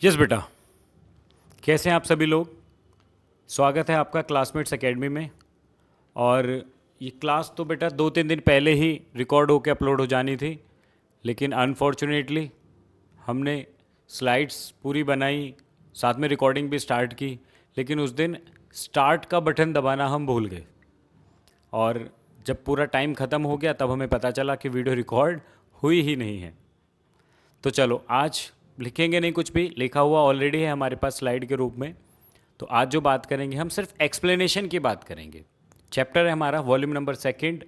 Yes बेटा। कैसे हैं आप सभी लोग? स्वागत है आपका क्लासमेट्स एकेडमी में। और ये क्लास तो बेटा 2-3 दिन पहले ही रिकॉर्ड होकर अपलोड हो जानी थी, लेकिन अनफॉर्चुनेटली हमने स्लाइड्स पूरी बनाई, साथ में रिकॉर्डिंग भी स्टार्ट की, लेकिन उस दिन स्टार्ट का बटन दबाना हम भूल गए। और जब पूरा टाइम ख़त्म हो गया तब हमें पता चला कि वीडियो रिकॉर्ड हुई ही नहीं है। तो चलो आज लिखेंगे नहीं, कुछ भी लिखा हुआ ऑलरेडी है हमारे पास स्लाइड के रूप में। तो आज जो बात करेंगे हम सिर्फ एक्सप्लेनेशन की बात करेंगे। चैप्टर है हमारा volume number 2,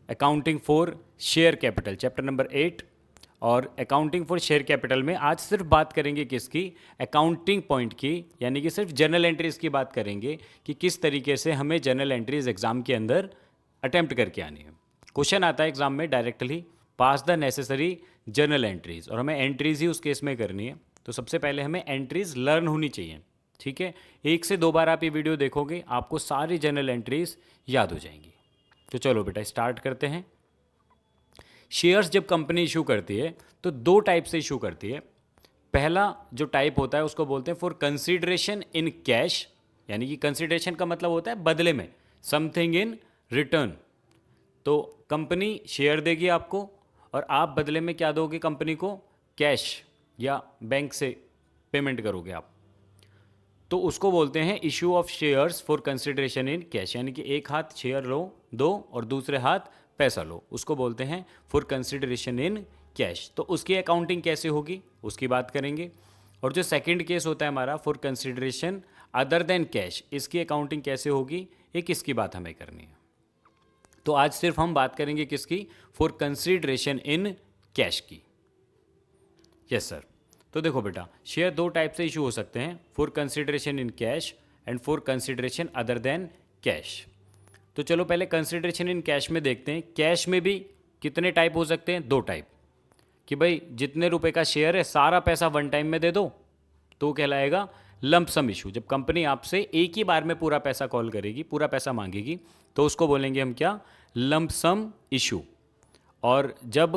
accounting for share capital, chapter number 8। और अकाउंटिंग फॉर शेयर कैपिटल में आज सिर्फ बात करेंगे किसकी? अकाउंटिंग पॉइंट की, यानी कि सिर्फ जर्नल एंट्रीज की बात करेंगे कि किस तरीके से हमें जर्नल एंट्रीज एग्जाम के अंदर अटेम्प्ट करके आनी है। क्वेश्चन आता है एग्जाम में directly, pass the necessary journal entries, और हमें एंट्रीज ही उस केस में करनी है। तो सबसे पहले हमें एंट्रीज लर्न होनी चाहिए, ठीक है। 1 से 2 बार आप ये वीडियो देखोगे, आपको सारी जर्नल एंट्रीज याद हो जाएंगी। तो चलो बेटा स्टार्ट करते हैं। शेयर्स जब कंपनी इशू करती है तो 2 टाइप से इशू करती है। पहला जो टाइप होता है उसको बोलते हैं फॉर कंसीडरेशन इन कैश, यानी कि कंसीडरेशन का मतलब होता है बदले में, समथिंग इन रिटर्न। तो कंपनी शेयर देगी आपको और आप बदले में क्या दोगे कंपनी को? कैश या बैंक से पेमेंट करोगे आप। तो उसको बोलते हैं issue of shares for consideration in cash, यानी कि एक हाथ शेयर लो दो और दूसरे हाथ पैसा लो, उसको बोलते हैं फॉर कंसिडरेशन इन कैश। तो उसकी अकाउंटिंग कैसे होगी उसकी बात करेंगे। और जो सेकंड केस होता है हमारा for consideration other than cash, इसकी अकाउंटिंग कैसे होगी, एक इसकी बात हमें करनी है। तो आज सिर्फ हम बात करेंगे किसकी? फॉर कंसिडरेशन इन कैश की। Yes sir. तो देखो बेटा, शेयर 2 टाइप से इशू हो सकते हैं, for consideration in cash and for consideration other than cash. तो चलो पहले कंसिडरेशन इन कैश में देखते हैं। कैश में भी कितने टाइप हो सकते हैं? 2 टाइप। कि भाई जितने रुपए का शेयर है सारा पैसा वन टाइम में दे दो, तो कहलाएगा लंप सम इशू। जब कंपनी आपसे एक ही बार में पूरा पैसा कॉल करेगी, पूरा पैसा मांगेगी, तो उसको बोलेंगे हम क्या? Lump sum issue. और जब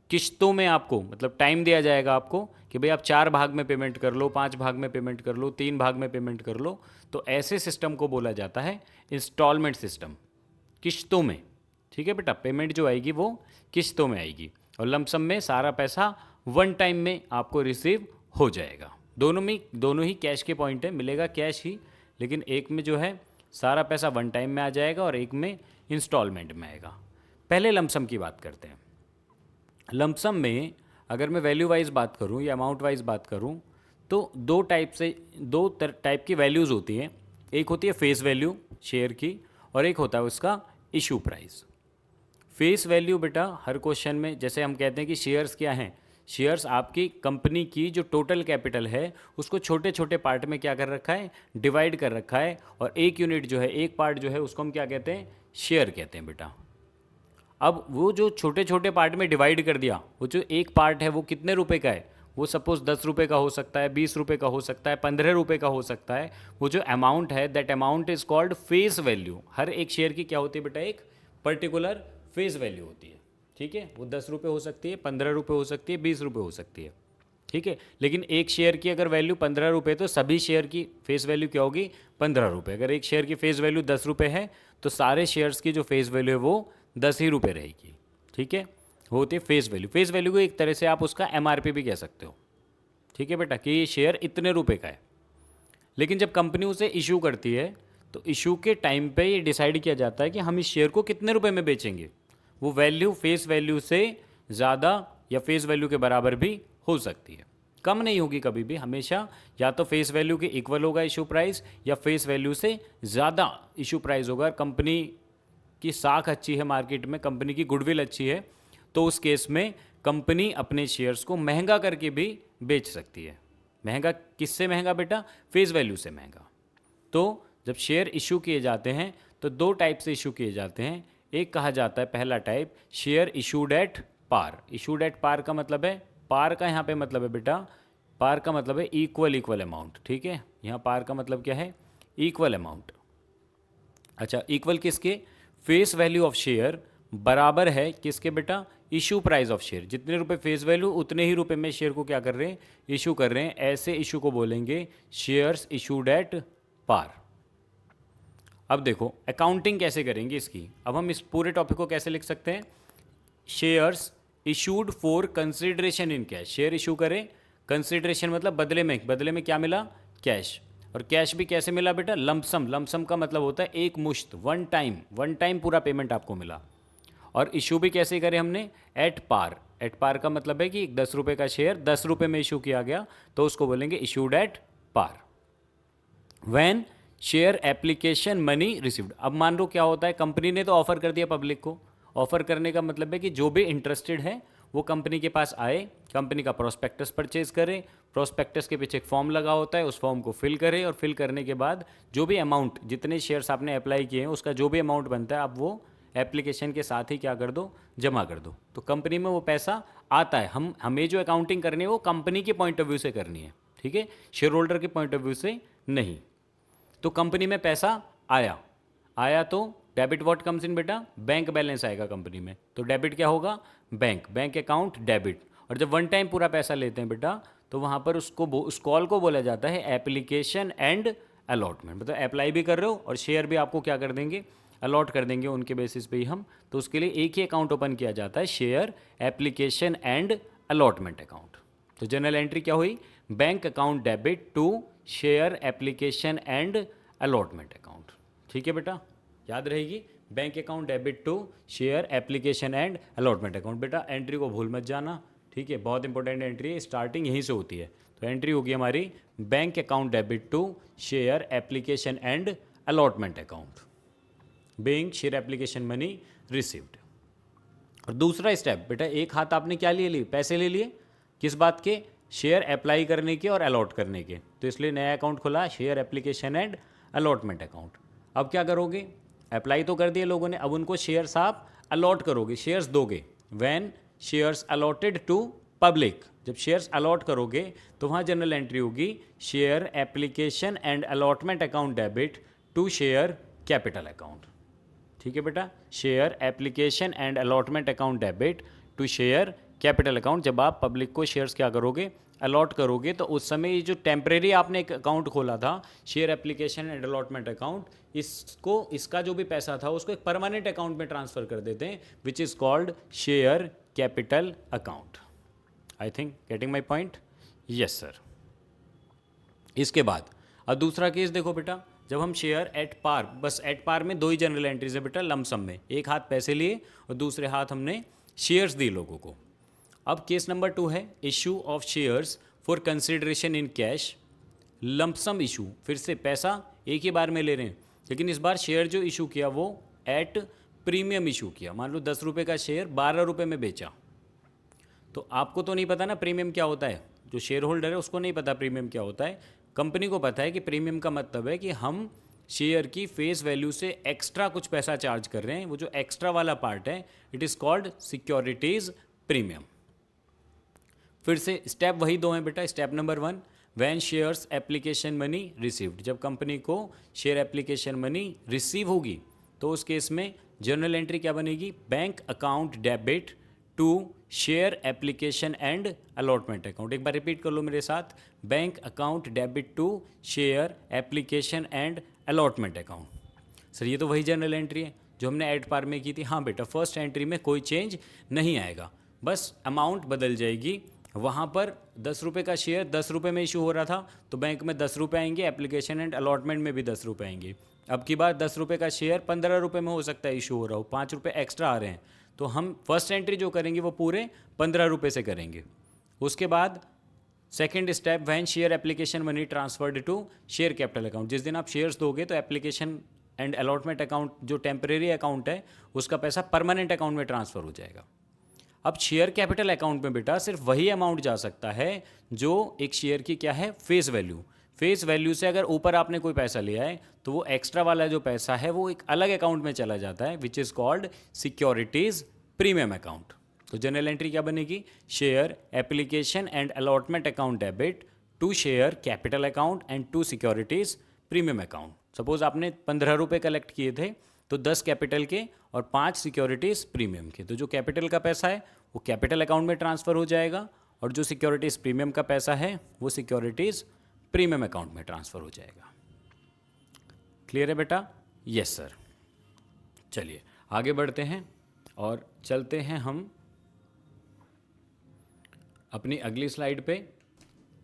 किश्तों में आपको मतलब टाइम दिया जाएगा आपको कि भाई आप 4 भाग में पेमेंट कर लो, 5 भाग में पेमेंट कर लो, 3 भाग में पेमेंट कर लो, तो ऐसे सिस्टम को बोला जाता है इंस्टॉलमेंट सिस्टम, किश्तों में। ठीक है बेटा, पेमेंट जो आएगी वो किश्तों में आएगी और लमसम में सारा पैसा वन टाइम में आपको रिसीव हो जाएगा। दोनों ही कैश के पॉइंट है, मिलेगा कैश ही, लेकिन एक में जो है सारा पैसा वन टाइम में आ जाएगा और एक में इंस्टॉलमेंट में आएगा। पहले लमसम की बात करते हैं। लमसम में अगर मैं वैल्यू वाइज बात करूं या अमाउंट वाइज बात करूं, तो 2 टाइप की वैल्यूज़ होती हैं। एक होती है फेस वैल्यू शेयर की और एक होता है उसका इशू प्राइस। फेस वैल्यू बेटा हर क्वेश्चन में, जैसे हम कहते हैं कि शेयर्स क्या हैं, शेयर्स आपकी कंपनी की जो टोटल कैपिटल है उसको छोटे छोटे पार्ट में क्या कर रखा है? डिवाइड कर रखा है। और एक यूनिट जो है, एक पार्ट जो है, उसको हम क्या कहते हैं? शेयर कहते हैं बेटा। अब वो जो छोटे छोटे पार्ट में डिवाइड कर दिया, वो जो एक पार्ट है वो कितने रुपए का है? वो सपोज 10 रुपये का हो सकता है, 20 रुपये का हो सकता है, 15 रुपये का हो सकता है। वो जो अमाउंट है that amount is called face value. हर एक शेयर की क्या होती है बेटा? एक पर्टिकुलर फेस वैल्यू होती है। ठीक है, वो 10 रुपये हो सकती है, 15 रुपये हो सकती है, 20 रुपये हो सकती है। ठीक है, लेकिन एक शेयर की अगर वैल्यू 15 रुपये, तो सभी शेयर की फेस वैल्यू क्या होगी? 15 रुपये। अगर एक शेयर की फेस वैल्यू 10 रुपये है तो सारे शेयर्स की जो फेस वैल्यू है वो 10 ही रुपये रहेगी। ठीक है, वो होती है फेस वैल्यू। फेस वैल्यू को एक तरह से आप उसका एमआरपी भी कह सकते हो। ठीक है बेटा, कि ये शेयर इतने रुपए का है। लेकिन जब कंपनी उसे इशू करती है तो इशू के टाइम पे ये डिसाइड किया जाता है कि हम इस शेयर को कितने रुपए में बेचेंगे। वो वैल्यू फेस वैल्यू से ज़्यादा या फेस वैल्यू के बराबर भी हो सकती है, कम नहीं होगी कभी भी। हमेशा या तो फेस वैल्यू के इक्वल होगा इशू प्राइस, या फेस वैल्यू से ज़्यादा इशू प्राइस होगा। कंपनी की साख अच्छी है मार्केट में, कंपनी की गुडविल अच्छी है, तो उस केस में कंपनी अपने शेयर्स को महंगा करके भी बेच सकती है। महंगा किससे महंगा बेटा? फेस वैल्यू से महंगा। तो जब शेयर इशू किए जाते हैं तो 2 टाइप से इशू किए जाते हैं। एक कहा जाता है पहला type share issued at par. Issued at par का मतलब है, पार का यहाँ पे मतलब है बेटा, पार का मतलब है इक्वल अमाउंट। ठीक है, यहाँ पार का मतलब क्या है? Equal amount. अच्छा, इक्वल किसके? फेस वैल्यू ऑफ शेयर बराबर है किसके बेटा? इशू प्राइस ऑफ शेयर, जितने रुपए फेस वैल्यू उतने ही रुपए में शेयर को क्या कर रहे हैं, इशू कर रहे हैं। ऐसे इशू को बोलेंगे शेयर्स इशूड एट पार। अब देखो अकाउंटिंग कैसे करेंगे इसकी। अब हम इस पूरे टॉपिक को कैसे लिख सकते हैं, shares issued for consideration in cash. Share issue करें, कंसिडरेशन मतलब बदले में, बदले में क्या मिला, कैश। और कैश भी कैसे मिला बेटा, लमसम। लमसम का मतलब होता है एक मुश्त, वन टाइम पूरा पेमेंट आपको मिला। और इशू भी कैसे करें हमने, एट पार। एट पार का मतलब है कि 10 रुपये का शेयर 10 रुपये में इशू किया गया, तो उसको बोलेंगे issued at par. When share application money received. अब मान लो क्या होता है, कंपनी ने तो ऑफर कर दिया पब्लिक को। ऑफर करने का मतलब है कि जो भी इंटरेस्टेड है वो कंपनी के पास आए, कंपनी का प्रोस्पेक्टस परचेज करे। प्रोस्पेक्टस के पीछे एक फॉर्म लगा होता है, उस फॉर्म को फिल करे, और फिल करने के बाद जो भी अमाउंट, जितने शेयर्स आपने अप्लाई किए हैं उसका जो भी अमाउंट बनता है, आप वो एप्लीकेशन के साथ ही क्या कर दो, जमा कर दो। तो कंपनी में वो पैसा आता है। हमें जो अकाउंटिंग करनी है वो कंपनी के पॉइंट ऑफ व्यू से करनी है, ठीक है, शेयर होल्डर के पॉइंट ऑफ व्यू से नहीं। तो कंपनी में पैसा आया तो डेबिट व्हाट कम्स इन बेटा, बैंक बैलेंस आएगा कंपनी में। तो डेबिट क्या होगा, बैंक अकाउंट डेबिट। और जब वन टाइम पूरा पैसा लेते हैं बेटा, तो वहाँ पर उस कॉल को बोला जाता है एप्लीकेशन एंड अलॉटमेंट। मतलब अप्लाई भी कर रहे हो और शेयर भी आपको क्या कर देंगे, अलॉट कर देंगे उनके बेसिस पे ही हम। तो उसके लिए एक ही अकाउंट ओपन किया जाता है, share application and allotment account. तो जनरल एंट्री क्या हुई, bank account debit to share application and allotment account. ठीक है बेटा, याद रहेगी, bank account debit to share application and allotment account. बेटा एंट्री को भूल मत जाना, ठीक है, बहुत इंपॉर्टेंट एंट्री है, स्टार्टिंग यहीं से होती है। तो एंट्री होगी हमारी bank account debit to share application and allotment account, being share application money received. और दूसरा स्टेप बेटा, एक हाथ आपने क्या लिए, पैसे ले लिए, किस बात के, शेयर अप्लाई करने के और अलॉट करने के। तो इसलिए नया अकाउंट खुला, share application and allotment account. अब क्या करोगे, अप्लाई तो कर दिए लोगों ने, अब उनको शेयर्स आप अलॉट करोगे, शेयर्स दोगे। When shares allotted to public, जब शेयर्स अलॉट करोगे तो वहाँ जनरल एंट्री होगी share application and allotment account debit to share capital account. ठीक है बेटा, share application and allotment account debit to share capital account. जब आप पब्लिक को शेयर्स क्या करोगे, अलॉट करोगे, तो उस समय ये जो टेम्परेरी आपने एक अकाउंट खोला था, share application and allotment account, इसका जो भी पैसा था उसको एक परमानेंट अकाउंट में ट्रांसफर कर देते हैं, विच is called share capital account. I think getting my point, yes sir. इसके बाद अब दूसरा केस देखो बेटा, जब हम शेयर एट पार, बस एट पार में दो ही जनरल एंट्रीज है बेटा, लमसम में, एक हाथ पैसे लिए और दूसरे हाथ हमने शेयर्स दिए लोगों को। अब केस नंबर 2 है issue of shares for consideration in cash, lump sum issue. फिर से पैसा एक ही बार में ले रहे हैं, लेकिन इस बार शेयर जो इशू किया वो एट प्रीमियम इशू किया। मान लो 10 रुपये का शेयर 12 रुपये में बेचा। तो आपको तो नहीं पता ना प्रीमियम क्या होता है, जो शेयर होल्डर है उसको नहीं पता प्रीमियम क्या होता है। कंपनी को पता है कि प्रीमियम का मतलब है कि हम शेयर की फेस वैल्यू से एक्स्ट्रा कुछ पैसा चार्ज कर रहे हैं। वो जो एक्स्ट्रा वाला पार्ट है, it is called securities premium. फिर से स्टेप वही दो हैं बेटा। Step number 1, when shares application money received, जब कंपनी को शेयर एप्लीकेशन मनी रिसीव होगी तो उस केस में जर्नल एंट्री क्या बनेगी, bank account debit to share application and allotment account. एक बार रिपीट कर लो मेरे साथ, bank account debit to share application and allotment account. Sir ये तो वही जर्नल एंट्री है जो हमने एट पार में की थी। हाँ बेटा, फर्स्ट एंट्री में कोई चेंज नहीं आएगा, बस अमाउंट बदल जाएगी। वहाँ पर 10 रुपये का शेयर 10 रुपये में इशू हो रहा था, तो बैंक में 10 रुपये आएंगे, एप्लीकेशन एंड अलॉटमेंट में भी 10 रुपये आएंगे। अब की बार 10 रुपये का शेयर 15 रुपये में हो सकता है इशू हो रहा हो, 5 रुपये एक्स्ट्रा आ रहे हैं, तो हम फर्स्ट एंट्री जो करेंगे वो पूरे 15 रुपये से करेंगे। उसके बाद second step, when share application money transferred to share capital account, जिस दिन आप शेयर्स दोगे तो एप्लीकेशन एंड अलॉटमेंट अकाउंट जो टेम्परेरी अकाउंट है उसका पैसा परमानेंट अकाउंट में ट्रांसफ़र हो जाएगा। अब शेयर कैपिटल अकाउंट में बेटा सिर्फ वही अमाउंट जा सकता है जो एक शेयर की क्या है, फेस वैल्यू। फेस वैल्यू से अगर ऊपर आपने कोई पैसा लिया है तो वो एक्स्ट्रा वाला जो पैसा है वो एक अलग अकाउंट में चला जाता है, which is called securities premium account. तो जनरल एंट्री क्या बनेगी, share application and allotment account debit to share capital account and to securities premium account. Suppose आपने 15 रुपये कलेक्ट किए थे, तो 10 कैपिटल के और 5 सिक्योरिटीज़ प्रीमियम के। तो जो कैपिटल का पैसा है वो कैपिटल अकाउंट में ट्रांसफ़र हो जाएगा, और जो सिक्योरिटीज़ प्रीमियम का पैसा है वो सिक्योरिटीज़ प्रीमियम अकाउंट में ट्रांसफ़र हो जाएगा। क्लियर है बेटा? Yes sir. चलिए आगे बढ़ते हैं और चलते हैं हम अपनी अगली स्लाइड पे।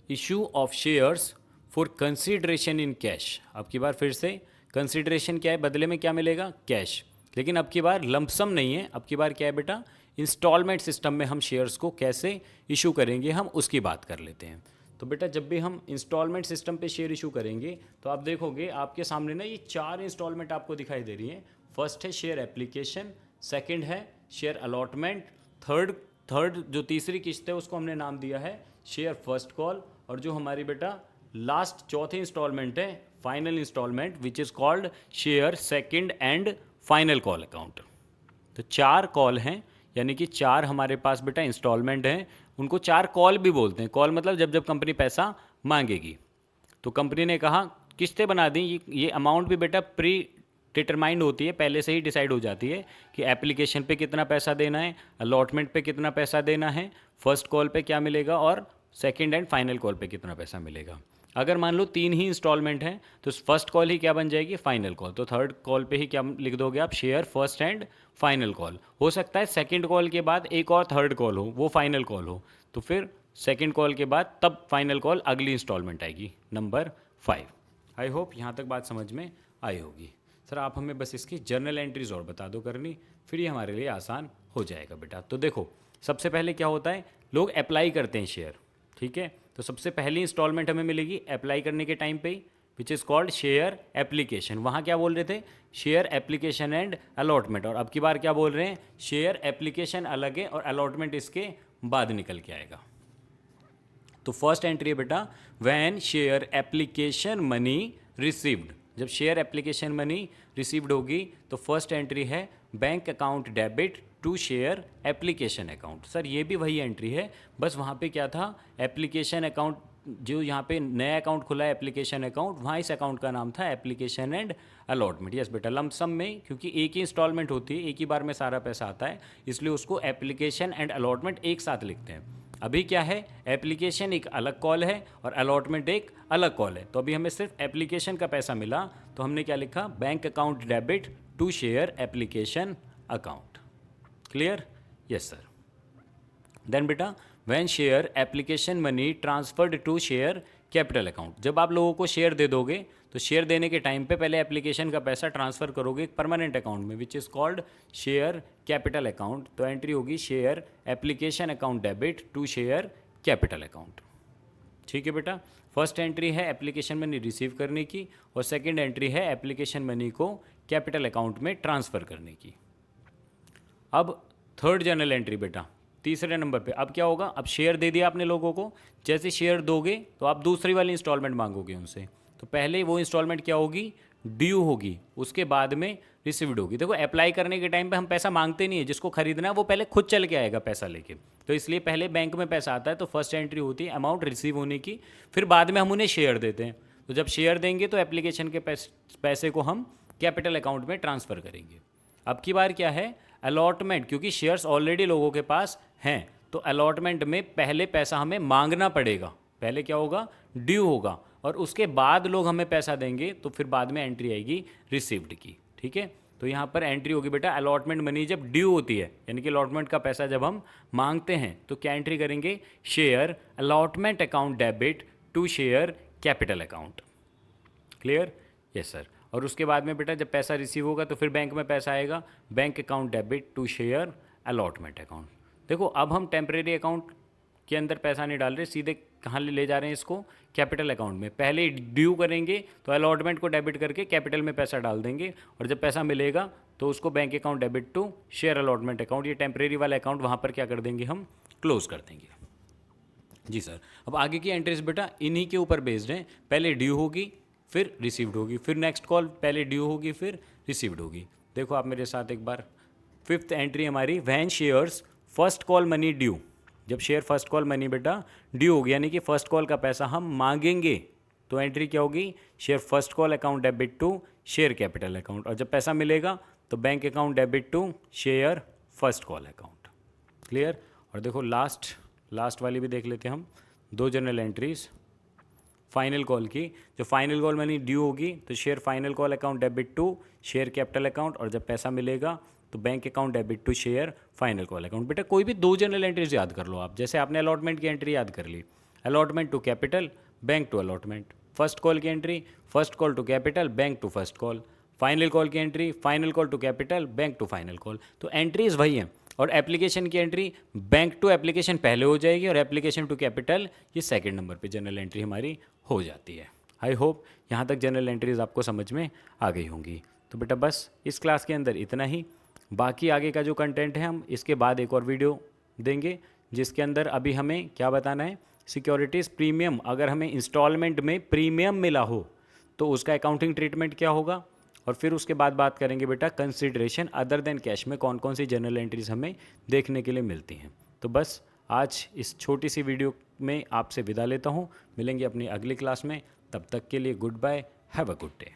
Issue of shares for consideration in cash. अब की बार फिर से कंसीडरेशन क्या है, बदले में क्या मिलेगा? कैश। लेकिन अब की बार लंपसम नहीं है, अब की बार क्या है बेटा? इंस्टॉलमेंट सिस्टम में हम शेयर्स को कैसे इशू करेंगे हम उसकी बात कर लेते हैं। तो बेटा जब भी हम इंस्टॉलमेंट सिस्टम पे शेयर इशू करेंगे तो आप देखोगे आपके सामने ना ये 4 इंस्टॉलमेंट आपको दिखाई दे रही हैं। फर्स्ट है शेयर एप्लीकेशन, सेकंड है शेयर अलॉटमेंट, थर्ड जो तीसरी किस्त है उसको हमने नाम दिया है शेयर फर्स्ट कॉल, और जो हमारी बेटा लास्ट चौथी इंस्टॉलमेंट है final instalment which is called share second and final call account. तो 4 कॉल हैं, यानी कि 4 हमारे पास बेटा इंस्टॉलमेंट हैं। उनको 4 कॉल भी बोलते हैं। कॉल मतलब जब जब कंपनी पैसा मांगेगी तो कंपनी ने कहा किस्तें बना दी, ये अमाउंट भी बेटा प्री डिटरमाइंड होती है, पहले से ही डिसाइड हो जाती है कि एप्लीकेशन पे कितना पैसा देना है, अलॉटमेंट पे कितना पैसा देना है, फर्स्ट कॉल पे क्या मिलेगा और सेकंड एंड फाइनल कॉल पे कितना पैसा मिलेगा। अगर मान लो 3 ही इंस्टॉलमेंट हैं तो फर्स्ट कॉल ही क्या बन जाएगी? Final call. तो थर्ड कॉल पे ही क्या लिख दोगे आप? Share first and final call. हो सकता है सेकंड कॉल के बाद एक और थर्ड कॉल हो, वो फाइनल कॉल हो, तो फिर सेकंड कॉल के बाद तब फाइनल कॉल अगली इंस्टॉलमेंट आएगी, नंबर 5। आई होप यहाँ तक बात समझ में आई होगी। सर आप हमें बस इसकी जर्नल एंट्रीज और बता दो करनी, फिर ये हमारे लिए आसान हो जाएगा बेटा। तो देखो सबसे पहले क्या होता है, लोग अप्लाई करते हैं शेयर, ठीक है। तो सबसे पहली इंस्टॉलमेंट हमें मिलेगी अप्लाई करने के टाइम पे ही, which is called share application. वहाँ क्या बोल रहे थे? Share application and allotment. और अब की बार क्या बोल रहे हैं? शेयर एप्लीकेशन अलग है और अलॉटमेंट इसके बाद निकल के आएगा। तो फर्स्ट एंट्री है बेटा when share application money received. जब शेयर एप्लीकेशन मनी रिसीव्ड होगी तो फर्स्ट एंट्री है bank account debit to share application account. Sir ये भी वही एंट्री है, बस वहाँ पे क्या था? एप्लीकेशन अकाउंट, जो यहाँ पे नया अकाउंट खुला है एप्लीकेशन अकाउंट, वहाँ इस अकाउंट का नाम था एप्लीकेशन एंड अलॉटमेंट। यस बेटा, लमसम में क्योंकि एक ही इंस्टॉलमेंट होती है, एक ही बार में सारा पैसा आता है, इसलिए उसको एप्लीकेशन एंड अलॉटमेंट एक साथ लिखते हैं। अभी क्या है? एप्लीकेशन एक अलग कॉल है और अलॉटमेंट एक अलग कॉल है। तो अभी हमें सिर्फ एप्लीकेशन का पैसा मिला तो हमने क्या लिखा? Bank account debit to share application account. Clear? Yes sir. Then बेटा when share application money transferred to share capital account. जब आप लोगों को शेयर दे दोगे तो शेयर देने के टाइम पे पहले एप्लीकेशन का पैसा ट्रांसफ़र करोगे एक परमानेंट अकाउंट में which is called share capital account. तो एंट्री होगी share application account debit to share capital account. ठीक है बेटा, फर्स्ट एंट्री है एप्लीकेशन मनी रिसीव करने की और सेकेंड एंट्री है एप्लीकेशन मनी को कैपिटल अकाउंट में ट्रांसफ़र करने की। अब थर्ड जर्नल एंट्री बेटा तीसरे नंबर पे। अब क्या होगा? अब शेयर दे दिया आपने लोगों को, जैसे शेयर दोगे तो आप दूसरी वाली इंस्टॉलमेंट मांगोगे उनसे। तो पहले वो इंस्टॉलमेंट क्या होगी? ड्यू होगी, उसके बाद में रिसीव्ड होगी। देखो अप्लाई करने के टाइम पे हम पैसा मांगते नहीं है, जिसको खरीदना है वो पहले खुद चल के आएगा पैसा लेके। तो इसलिए पहले बैंक में पैसा आता है तो फर्स्ट एंट्री होती है अमाउंट रिसीव होने की, फिर बाद में हम उन्हें शेयर देते हैं। तो जब शेयर देंगे तो एप्लीकेशन के पैसे को हम कैपिटल अकाउंट में ट्रांसफ़र करेंगे। अब की बार क्या है? अलॉटमेंट, क्योंकि शेयर्स ऑलरेडी लोगों के पास हैं तो अलॉटमेंट में पहले पैसा हमें मांगना पड़ेगा। पहले क्या होगा? ड्यू होगा और उसके बाद लोग हमें पैसा देंगे, तो फिर बाद में एंट्री आएगी रिसीव्ड की। ठीक है, तो यहाँ पर एंट्री होगी बेटा अलॉटमेंट मनी जब ड्यू होती है, यानी कि अलॉटमेंट का पैसा जब हम मांगते हैं तो क्या एंट्री करेंगे? Share allotment account debit to share capital account. Clear? Yes sir. और उसके बाद में बेटा जब पैसा रिसीव होगा तो फिर बैंक में पैसा आएगा, bank account debit to share allotment account. देखो अब हम टेम्परेरी अकाउंट के अंदर पैसा नहीं डाल रहे, सीधे कहाँ ले जा रहे हैं इसको? कैपिटल अकाउंट में। पहले ड्यू करेंगे तो अलॉटमेंट को डेबिट करके कैपिटल में पैसा डाल देंगे और जब पैसा मिलेगा तो उसको bank account debit to share allotment account, ये टेम्परेरी वाला अकाउंट वहाँ पर क्या कर देंगे? हम क्लोज कर देंगे। जी सर। अब आगे की एंट्रीज बेटा इन्हीं के ऊपर बेस्ड हैं। पहले ड्यू होगी फिर रिसीव्ड होगी, फिर नेक्स्ट कॉल पहले ड्यू होगी फिर रिसीव्ड होगी। देखो आप मेरे साथ एक बार, फिफ्थ एंट्री हमारी when shares first call money due. जब शेयर फर्स्ट कॉल मनी बेटा ड्यू होगी, यानी कि फर्स्ट कॉल का पैसा हम मांगेंगे, तो एंट्री क्या होगी? Share first call account debit to share capital account. और जब पैसा मिलेगा तो bank account debit to share first call account. Clear? और देखो लास्ट वाली भी देख लेते हैं हम, 2 जनरल एंट्रीज फाइनल कॉल की। जो फाइनल कॉल मनी ड्यू होगी तो share final call account debit to share capital account, और जब पैसा मिलेगा तो bank account debit to share final call account. बेटा कोई भी 2 जनरल एंट्रीज याद कर लो आप, जैसे आपने अलॉटमेंट की एंट्री याद कर ली, allotment to capital, bank to allotment. First call की entry, first call to capital, bank to first call. Final call की entry, final call to capital, bank to final call. तो एंट्रीज वही हैं। और एप्लीकेशन की एंट्री बैंक टू एप्लीकेशन पहले हो जाएगी, और एप्लीकेशन टू कैपिटल ये सेकंड नंबर पे जनरल एंट्री हमारी हो जाती है। आई होप यहाँ तक जनरल एंट्रीज आपको समझ में आ गई होंगी। तो बेटा बस इस क्लास के अंदर इतना ही। बाकी आगे का जो कंटेंट है हम इसके बाद एक और वीडियो देंगे, जिसके अंदर अभी हमें क्या बताना है, सिक्योरिटीज़ प्रीमियम अगर हमें इंस्टॉलमेंट में प्रीमियम मिला हो तो उसका अकाउंटिंग ट्रीटमेंट क्या होगा, और फिर उसके बाद बात करेंगे बेटा कंसिडरेशन अदर देन कैश में कौन कौन सी जनरल एंट्रीज हमें देखने के लिए मिलती हैं। तो बस आज इस छोटी सी वीडियो में आपसे विदा लेता हूँ, मिलेंगे अपनी अगली क्लास में, तब तक के लिए good bye, have a good day.